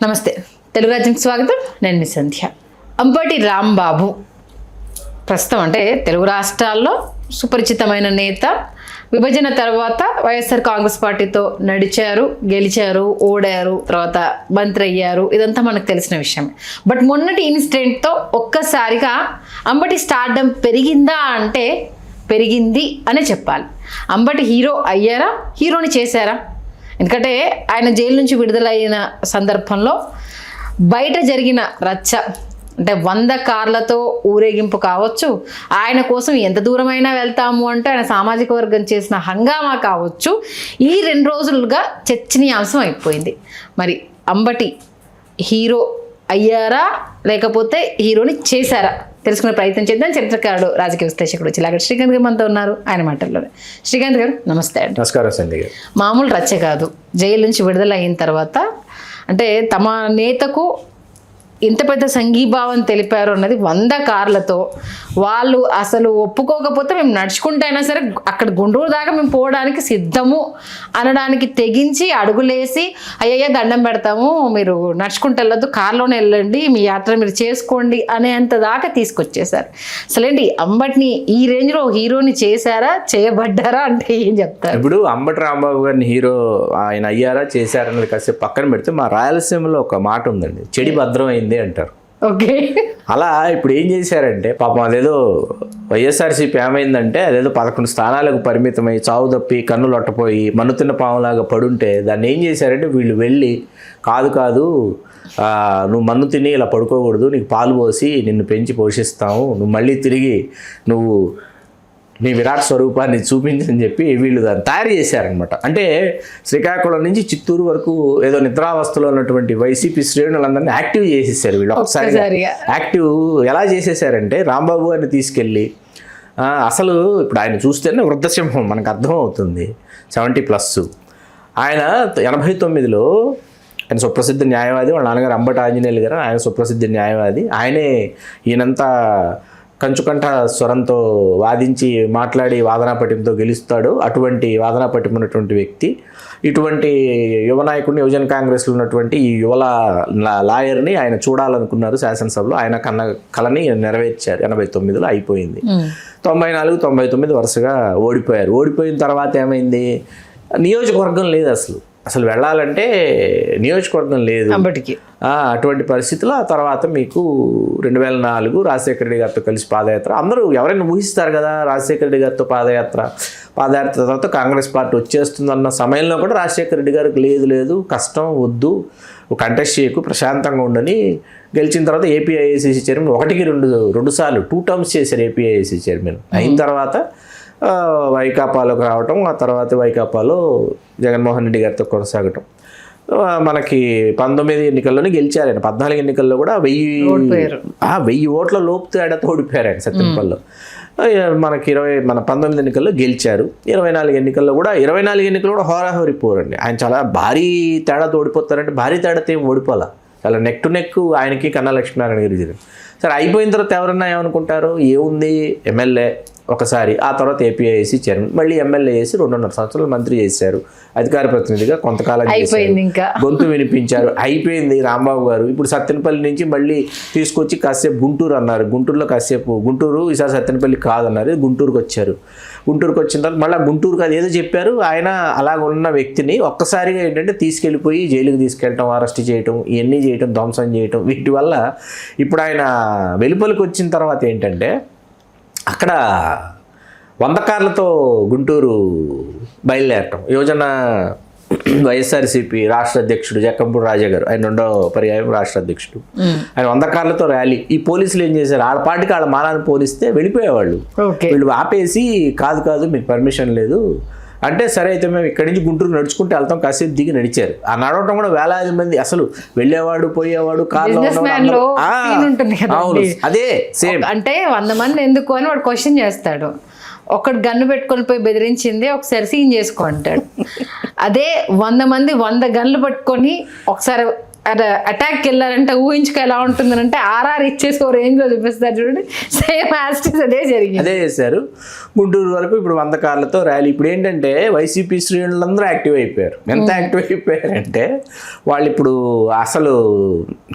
నమస్తే, తెలుగు రాజ్యంకి స్వాగతం. నేను మీ సంధ్య. అంబటి రాంబాబు ప్రస్తుతం అంటే తెలుగు రాష్ట్రాల్లో సుపరిచితమైన నేత. విభజన తర్వాత వైఎస్ఆర్ కాంగ్రెస్ పార్టీతో నడిచారు, గెలిచారు, ఓడారు, తర్వాత మంత్రి అయ్యారు. ఇదంతా మనకు తెలిసిన విషయమే. బట్ మొన్నటి ఇన్సిడెంట్తో ఒక్కసారిగా అంబటి స్టార్డమ్ పెరిగిందా అంటే పెరిగింది అనే చెప్పాలి. అంబటి హీరో అయ్యారా, హీరోని చేశారా? ఎందుకంటే ఆయన జైలు నుంచి విడుదలైన సందర్భంలో బయట జరిగిన రచ్చ అంటే 100 కార్లతో ఊరేగింపు కావచ్చు, ఆయన కోసం ఎంత దూరమైనా వెళ్తాము అంటే ఆయన సామాజిక వర్గం చేసిన హంగామా కావచ్చు, ఈ 2 రోజులుగా చర్చనీయాంశం అయిపోయింది. మరి అంబటి హీరో అయ్యారా లేకపోతే హీరోని చేశారా తెలుసుకునే ప్రయత్నం చేద్దాం. చరిత్రకారుడు, రాజకీయ విశ్లేషకుడు చిలాగ శ్రీకాంత్ గారు మనతో ఉన్నారు. ఆయన మాటల్లోనే. శ్రీకాంత్ గారు నమస్తే అండి. నమస్కారం సంధ్య గారు. మామూలు రచ్చ కాదు, జైలు నుంచి విడుదల అయిన తర్వాత అంటే తమ నేతకు ఇంత పెద్ద సంఘీభావం తెలిపారు అన్నది 100 కార్లతో. వాళ్ళు అసలు ఒప్పుకోకపోతే మేము నడుచుకుంటైనా సరే అక్కడ గుంటూరు దాకా మేము పోవడానికి సిద్ధము అనడానికి తెగించి అడుగులేసి అయ్యయ్య దండం పెడతాము, మీరు నడుచుకుంటూ వెళ్ళొద్దు, కార్లోనే వెళ్ళండి, మీ యాత్ర మీరు చేసుకోండి అనేంత దాకా తీసుకొచ్చేసారు. అసలేంటి అంబటిని ఈ రేంజ్లో హీరోని చేశారా, చేయబడ్డారా అంటే ఏం చెప్తారు? ఇప్పుడు అంబటి రాంబాబు గారిని హీరో ఆయన అయ్యారా చేశారన్నది కాసేపు పక్కన పెడితే మా రాయలసీమలో ఒక మాట ఉందండి, చెడి భద్రం అయింది అంటారు. ఓకే, అలా ఇప్పుడు ఏం చేశారంటే పాపం అదేదో వైఎస్ఆర్సీపీ ఏమైందంటే అదేదో 11 స్థానాలకు పరిమితమై చావు తప్పి కన్ను లొట్టపోయి మన్నుతిన్న పాములాగా పడుంటే దాన్ని ఏం చేశారంటే వీళ్ళు వెళ్ళి కాదు నువ్వు మన్ను తిని ఇలా పడుకోకూడదు, నీకు పాలు పోసి నిన్ను పెంచి పోషిస్తాము, నువ్వు మళ్ళీ తిరిగి నువ్వు నీ విరాట్ స్వరూపాన్ని చూపించని చెప్పి వీళ్ళు దాన్ని తయారు చేశారనమాట. అంటే శ్రీకాకుళం నుంచి చిత్తూరు వరకు ఏదో నిద్రావస్థలో ఉన్నటువంటి వైసీపీ శ్రేణులందరినీ యాక్టివ్ చేసేసారు వీళ్ళు. ఒకసారి యాక్టివ్ ఎలా చేసేసారంటే రాంబాబు గారిని తీసుకెళ్ళి అసలు ఇప్పుడు ఆయన చూస్తేనే వృద్ధసింహం మనకు అర్థం అవుతుంది, 70+. ఆయన 89లో ఆయన సుప్రసిద్ధ న్యాయవాది, వాళ్ళ నాన్నగారు అంబటి ఆంజనేయులు గారు, ఆయన సుప్రసిద్ధ న్యాయవాది. ఆయనే ఈయనంతా కంచుకంఠ స్వరంతో వాదించి మాట్లాడి వాదనా పట్టింపుతో గెలుస్తాడు. అటువంటి వాదనా పట్టింపు ఉన్నటువంటి వ్యక్తి. ఇటువంటి యువ నాయకుడిని యువజన కాంగ్రెస్లో ఉన్నటువంటి ఈ యువ లాయర్ని ఆయన చూడాలనుకున్నారు శాసనసభలో. ఆయన కళని నెరవేర్చారు. 89లో అయిపోయింది. 94, 99 వరుసగా ఓడిపోయారు. ఓడిపోయిన తర్వాత ఏమైంది, నియోజకవర్గం లేదు, అసలు వెళ్ళాలంటే నియోజకవర్గం లేదు అంబటికి. అటువంటి పరిస్థితుల్లో ఆ తర్వాత మీకు 2004 రాజశేఖర రెడ్డి గారితో కలిసి పాదయాత్ర. అందరూ ఎవరైనా ఊహిస్తారు కదా రాజశేఖర రెడ్డి గారితో పాదయాత్ర తర్వాత కాంగ్రెస్ పార్టీ వచ్చేస్తుందన్న సమయంలో కూడా రాజశేఖర రెడ్డి గారికి లేదు కష్టం, వద్దు, కంటెస్ట్ చేయకు, ప్రశాంతంగా ఉండని గెలిచిన తర్వాత ఏపీఐఏసీసీ చైర్మన్ 1కి 2 సార్లు 2 టర్మ్స్ చేశారు ఏపీఐఏసీ చైర్మన్. అయిన తర్వాత వైకాపాలోకి రావటం, ఆ తర్వాత వైకాపాలో జగన్మోహన్ రెడ్డి గారితో కొనసాగటం. మనకి 19 ఎన్నికల్లోనే గెలిచారు ఆయన. 14 ఎన్నికల్లో కూడా 1000 ఓట్ల లోపు తేడాతో ఓడిపోయారు ఆయన సత్యంపల్లిలో. మనకి 19 ఎన్నికల్లో గెలిచారు. 24 ఎన్నికల్లో కూడా హోరాహోరీ పోరండి. ఆయన చాలా భారీ తేడాతో ఓడిపోతారంటే భారీ తేడాతో ఏం ఓడిపోలా, చాలా నెక్ టు నెక్ ఆయనకి కన్నా లక్ష్మీనారాయణ గారి. సరే అయిపోయిన తర్వాత ఎవరన్నా ఏమనుకుంటారు, ఏముంది ఎమ్మెల్యే ఒకసారి, ఆ తర్వాత ఏపీఐఏసీ చైర్మన్, మళ్ళీ ఎమ్మెల్యే చేసి 2.5 సంవత్సరాలు మంత్రి చేశారు, అధికార ప్రతినిధిగా కొంతకాలం గొంతు వినిపించారు. అయిపోయింది రాంబాబు గారు. ఇప్పుడు సత్తెనపల్లి నుంచి మళ్ళీ తీసుకొచ్చి కాసేపు గుంటూరు అన్నారు, గుంటూరులో కాసేపు గుంటూరు, ఈసారి సత్తెనపల్లి కాదన్నారు, గుంటూరుకు వచ్చారు. గుంటూరుకు వచ్చిన తర్వాత మళ్ళీ గుంటూరుకు అది ఏదో చెప్పారు. ఆయన అలాగ ఉన్న వ్యక్తిని ఒక్కసారిగా ఏంటంటే తీసుకెళ్ళిపోయి జైలుకి తీసుకెళ్ళటం, అరెస్ట్ చేయటం, ఇవన్నీ చేయటం, ధ్వంసం చేయటం, వీటి వల్ల ఇప్పుడు ఆయన వెలుపలికి వచ్చిన తర్వాత ఏంటంటే అక్కడ 100 కార్లతో గుంటూరు బయలుదేరటం. యువజన వైఎస్ఆర్సీపీ రాష్ట్ర అధ్యక్షుడు జక్కంపూడి రాజా గారు, ఆయన 2వ పర్యాయం రాష్ట్ర అధ్యక్షుడు, ఆయన 100 కార్లతో ర్యాలీ. ఈ పోలీసులు ఏం చేశారు, వాళ్ళ పాటికి వాళ్ళ మానాన్ని పోలిస్తే వెళ్ళిపోయేవాళ్ళు. వీళ్ళు ఆపేసి కాదు మీకు పర్మిషన్ లేదు అంటే, సరే అయితే మేము ఇక్కడి నుంచి గుంటూరు నడుచుకుంటూ వెళ్తాం, కాసేపు దిగి నడిచారు. ఆ నడవటం కూడా వేలాది మంది, అసలు వెళ్ళేవాడు పోయేవాడు కార్లో. అదే సేమ్ అంటే 100 మంది ఎందుకు అని వాడు క్వశ్చన్ చేస్తాడు. ఒకటి గన్ను పెట్టుకొని పోయి బెదిరించింది, ఒకసారి సీన్ చేసుకో అంటాడు. అదే 100 మంది 100 గన్లు పట్టుకొని ఒకసారి అటాక్కి వెళ్ళారంటే ఊహించుకు ఎలా ఉంటుందని అంటే ఆర్ఆర్ ఇచ్చేసి ఓ రేంజ్లో చూపిస్తారు చూడండి, సేమ్ యాస్టిస్ అదే జరిగింది. అదే చేశారు. గుంటూరు వరకు ఇప్పుడు 100 కార్లతో ర్యాలీ. ఇప్పుడు ఏంటంటే వైసీపీ శ్రేణులందరూ యాక్టివ్ అయిపోయారు. ఎంత యాక్టివ్ అయిపోయారంటే వాళ్ళు ఇప్పుడు అసలు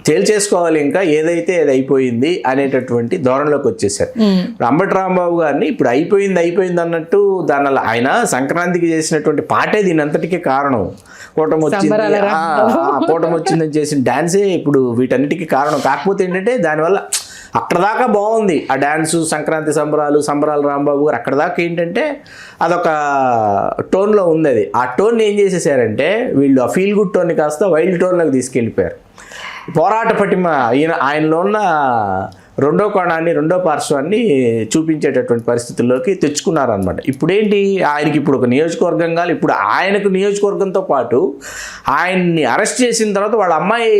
తేల్చేసుకోవాలి, ఇంకా ఏదైతే అది అయిపోయింది అనేటటువంటి ధోరణిలోకి వచ్చేసారు. అంబటి రాంబాబు గారిని ఇప్పుడు అయిపోయింది అన్నట్టు దాని ఆయన సంక్రాంతికి చేసినటువంటి పాటే దీని అంతటికీ కారణం. కూటమి వచ్చిందని చేసిన డాన్సే ఇప్పుడు వీటన్నిటికీ కారణం. కాకపోతే ఏంటంటే దానివల్ల అక్కడ దాకా బాగుంది ఆ డ్యాన్సు, సంక్రాంతి సంబరాలు రాంబాబు గారు అక్కడ దాకా ఏంటంటే అదొక టోన్లో ఉంది. అది ఆ టోన్ ఏం చేసేసారంటే వీళ్ళు ఆ ఫీల్ గుడ్ టోన్ని కాస్త వైల్డ్ టోన్లోకి తీసుకెళ్ళిపోయారు. పోరాట పటిమ ఆయనలో ఉన్న రెండో కోణాన్ని, రెండో పార్శ్వాన్ని చూపించేటటువంటి పరిస్థితుల్లోకి తెచ్చుకున్నారనమాట. ఇప్పుడేంటి, ఆయనకి ఇప్పుడు ఒక నియోజకవర్గం కాదు, ఇప్పుడు ఆయనకు నియోజకవర్గంతో పాటు ఆయన్ని అరెస్ట్ చేసిన తర్వాత వాళ్ళ అమ్మాయి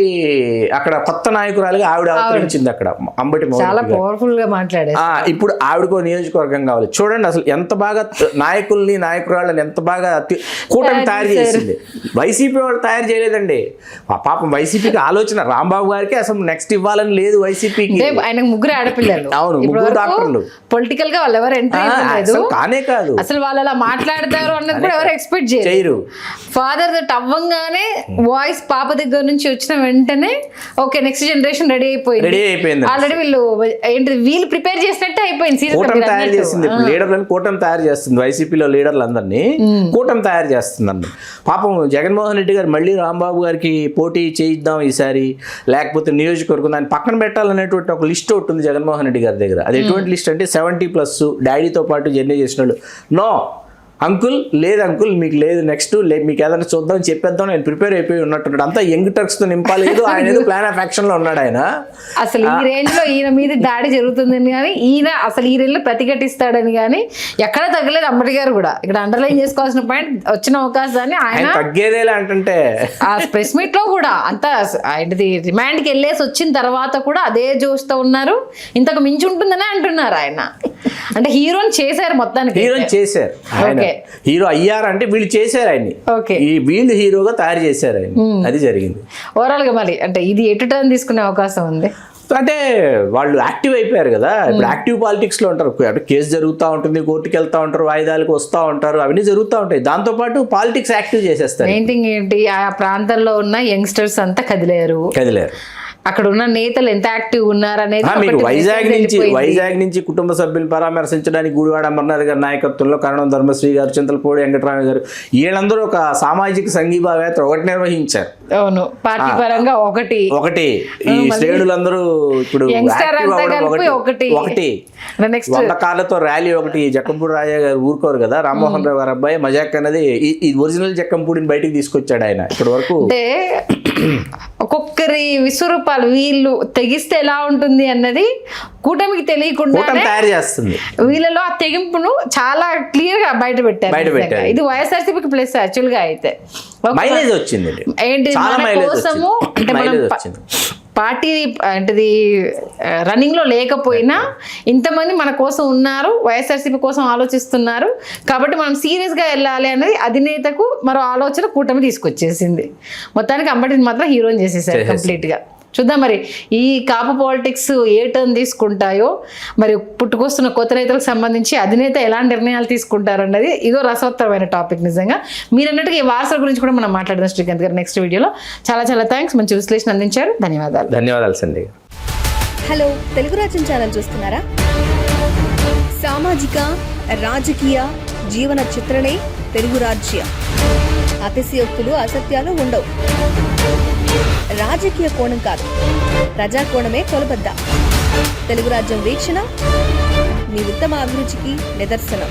అక్కడ కొత్త నాయకురాలుగా ఆవిడ అవతరించింది అక్కడ, అంబటి చాలా పవర్ఫుల్ గా మాట్లాడారు. ఇప్పుడు ఆవిడకో నియోజకవర్గం కావాలి. చూడండి అసలు ఎంత బాగా నాయకుల్ని ఎంత బాగా కూటమి తయారు చేసింది. వైసీపీ వాళ్ళు తయారు చేయలేదండి. పాపం వైసీపీకి ఆలోచన, రాంబాబు గారికి అసలు నెక్స్ట్ ఇవ్వాలని లేదు వైసీపీకి. ఆయనకు 3 ఆడపిల్లలు. అవును, 3 డాక్టర్లు. పొలిటికల్ గా వాళ్ళు ఎవరు ఎంట్రీ లేదు, కానే కాదు. అసలు వాళ్ళు అలా మాట్లాడతారు అన్నది కూడా ఎవరు ఎక్స్పెక్ట్ చేయరు. ఫాదర్ దట్ అవ్వంగానే వాయిస్ పాప దగ్గర నుంచి వచ్చిన వెంటనే ఓకే నెక్స్ట్ జనరేషన్ రెడీ అయిపోయింది. ఆల్రెడీ వీళ్ళు ప్రిపేర్ చేసినట్టే అయిపోయింది. కూటమి తయారు చేసింది, లీడర్లను కూటమి తయారు చేస్తుంది. వైసీపీలో లీడర్లందరినీ కూటమి తయారు చేస్తుందండి. పాపం జగన్మోహన్ రెడ్డి గారు మళ్ళీ రాంబాబు గారికి పోటీ చేయిద్దాం ఈసారి, లేకపోతే నియోజకవర్గం దాన్ని పక్కన పెట్టాలనేటువంటి ఒక లిస్ట్ ఒకటి ఉంది జగన్మోహన్ రెడ్డి గారి దగ్గర. అది ఎటువంటి లిస్ట్ అంటే 70+ డాడీతో పాటు జర్నీ చేసిన వాళ్ళు. నో అంకుల్, లేదు అంకుల్ మీకు లేదు, నెక్స్ట్ మీకు ఏదైనా చూద్దాం చెప్పేద్దాం, నేను ప్రిపేర్ అయిపోయి ఉన్నట్టు అంతా యంగ్ టర్క్స్తో నింపాలేదు. ఆయన ఏదో ప్లాన్ ఆఫ్ యాక్షన్లో ఉన్నాడు ఆయన. అసలు ఈ రేంజ్లో ఈయన మీద దాడి జరుగుతుందని కానీ, ఈయన అసలు ఈ రేంజ్లో ప్రతిఘటిస్తాడని కానీ ఎక్కడ తగ్గలేదు. అంబటి గారు కూడా ఇక్కడ అండర్లైన్ చేసుకోవాల్సిన పాయింట్, వచ్చిన అవకాశాన్ని ఆయన తగ్గేదేలా అంటే ఆ ప్రెస్ మీట్ లో కూడా అంత ఆయనది రిమాండ్కి వెళ్ళేసి వచ్చిన తర్వాత కూడా అదే జోష్తో ఉన్నారు. ఇంతకు మించి ఉంటుందని అంటున్నారు ఆయన. అంటే హీరోని చేశారు, మొత్తానికి హీరోని చేశారు. హీరో అయ్యారంటే వీళ్ళు చేశారు ఆయన్ని, వీళ్ళు హీరోగా తయారు చేశారు ఆయన. అది జరిగింది ఓవరాల్ గా. మరి అంటే ఇది ఎటు టర్న్ తీసుకునే అవకాశం ఉంది అంటే వాళ్ళు యాక్టివ్ అయిపోయారు కదా. ఇప్పుడు యాక్టివ్ పాలిటిక్స్ లో ఉంటారు, కేసు జరుగుతూ ఉంటుంది, కోర్టుకి వెళ్తూ ఉంటారు, వాయిదాలకు వస్తూ ఉంటారు, అవన్నీ జరుగుతూ ఉంటాయి. దాంతోపాటు పాలిటిక్స్ యాక్టివ్ చేసేస్తారు. ఏంటి ఆ ప్రాంతంలో ఉన్న యంగ్స్టర్స్ అంతా కదిలేరు. అక్కడ ఉన్న నేతలు ఎంత యాక్టివ్ ఉన్నారు అనేది. మీకు వైజాగ్ నుంచి కుటుంబ సభ్యులు పరామర్శించడానికి గుడివాడ అమర్నాథ్ గారి నాయకత్వంలో కరణం ధర్మశ్రీ గారు, చింతలపూడి వెంకటరామ గారు, వీళ్ళందరూ ఒక సామాజిక సంఘీభావ యాత్ర ఒకటి నిర్వహించారు. అవును, పార్టీ పరంగా ఒకటి ఈ శ్రేణులందరూ ఇప్పుడు ఒకటి 100 కార్లతో ర్యాలీ ఒకటి. జక్కంపూడి రాజా గారు ఊరుకోరు కదా, రామ్మోహన్ రావు గారు అబ్బాయి మజాక్ అనేది ఈ ఒరిజినల్ జక్కంపూడిని బయటికి తీసుకొచ్చాడు ఆయన. ఇప్పటి వరకు ఒక్కొక్కరి విశ్వరూపాలు వీళ్ళు తెగిస్తే ఎలా ఉంటుంది అన్నది కూటమికి తెలియకుండా తయారు చేస్తుంది. వీళ్ళలో ఆ తెగింపును చాలా క్లియర్ గా బయట పెట్టారు. ఇది వైఎస్ఆర్సీపీకి ప్లస్ యాక్చువల్ గా. అయితే మైలేజ్ వచ్చింది ఏంటి మన కోసము అంటే మనం పార్టీ అంటే రన్నింగ్ లో లేకపోయినా ఇంతమంది మన కోసం ఉన్నారు, వైఎస్ఆర్సీపీ కోసం ఆలోచిస్తున్నారు కాబట్టి మనం సీరియస్ గా వెళ్ళాలి అనేది అధినేతకు మరో ఆలోచన కూటమి తీసుకొచ్చేసింది. మొత్తానికి అంబటిని మాత్రం హీరోని చేసేసారు కంప్లీట్ గా. చూద్దాం మరి ఈ కాపు పాలిటిక్స్ ఏ టర్న్ తీసుకుంటాయో, మరి పుట్టుకొస్తున్న కొత్త రైతులకు సంబంధించి అధినేత ఎలాంటి నిర్ణయాలు తీసుకుంటారు అన్నది ఇదో రసవత్తరమైన టాపిక్. నిజంగా మీరు అన్నట్టుగా ఈ వారసుల గురించి కూడా మనం మాట్లాడదాం శ్రీకాంత్ గారు నెక్స్ట్ వీడియోలో. చాలా థ్యాంక్స్, మంచి విశ్లేషణ అందించారు. ధన్యవాదాలు సంధ్య. హలో, తెలుగు రాజ్యం ఛానల్ చూస్తున్నారా? సామాజిక రాజకీయ జీవన చిత్రణే తెలుగు రాజ్యం. అతిశయోక్తులు అసత్యాలు ఉండవు. రాజకీయ కోణం కాదు, ప్రజా కోణమే కొలబద్ద. తెలుగు రాజ్యం వీక్షణ మీ ఉత్తమ అభిరుచికి నిదర్శనం.